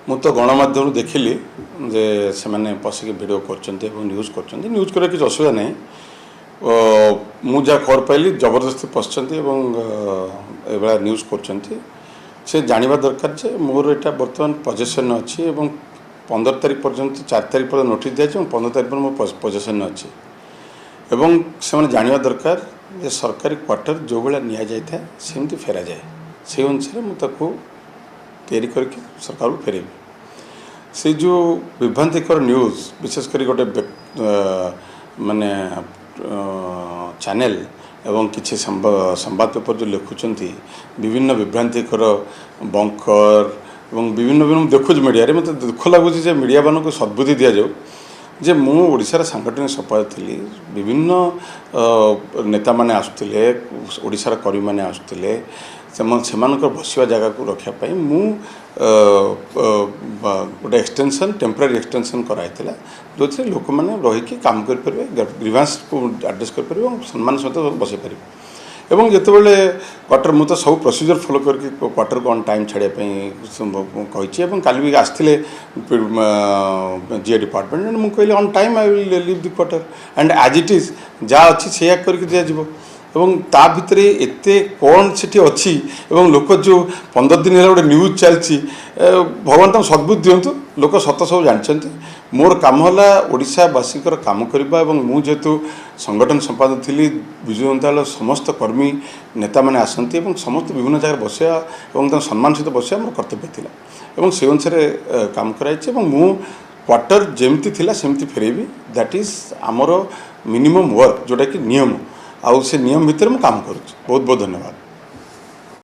मु तो गणमाध्यम देखिली जे से मैंने पशिक भिड कर न्यूज न्यूज कर किसी असुविधा नहीं मु जहाँ खबर पाइली जबरदस्ती पशिंट एभा न्यूज कर जाना दरकार जे मोर यहाँ बर्तमान पजेसन अच्छी 15 तारीख पर्यंत 4 तारीख पर नोटिस दिया 15 तारीख पर मो पजेसन अच्छी से जाना दरकार जे सरकारी क्वार्टर जो भाया नि जाए सेमती फेरा जाए से अनुसार मुझे तैयारी करके सरकार को फेरेबी से जो विभ्रांतिकर न्यूज विशेषकर गोटे माने चैनल एवं किसी संवाद पेपर जो लिखुंट विभिन्न विभ्रांतिकर बंकर एवं विभिन्न विभिन्न देखुच मीडिया मत दुख लगुच मीडिया मान को सद्बुद्धि दि जाऊ जे मु ओडिशार सांगठनिक संपादक थी विभिन्न नेता माने आसुतिले ओडिशार कर्मी माने आसुतिले सेमानकर बसिया जगह को रखापी मु गोटे एक्सटेंशन टेम्पररी एक्सटेंशन कराइला जो थे लोक मैंने रहीकि काम करेंगे ग्रीवांस को आड्रेस करेंगे सम्मान सहित बसई पारे एवं जितेबाला क्वार्टर मुझे सब प्रोसीजर फॉलो करके क्वार्टर को ऑन टाइम छाड़ापी काली भी आसते जीए डिपार्टमेंट मुझे कहली on time I will leave the quarter and as it is जहाँ अच्छी से करके दिज्व ता भितर एत कौन से अच्छी लोक जो 15 दिन है गोटे न्यूज चलती भगवान तक सद्बुद्धि दिंतु लोक सत सब जानते मोर काम है ओडावासी काम करवा मुझे जेहेतु संगठन संपादक थी विजु जनता दल समस्त कर्मी नेता मैंने आसती समस्त विभिन्न जगह बसया सम्मान सहित बसया मोर कर्तव्य था से अनुसार काम कराई मु क्वार्टर जमती थी सेमती फेरेबी दैट इज आमर मिनिमम वर्क जोटा कि नियम आउ से नियम भितर मु काम करुँ बहुत बहुत धन्यवाद।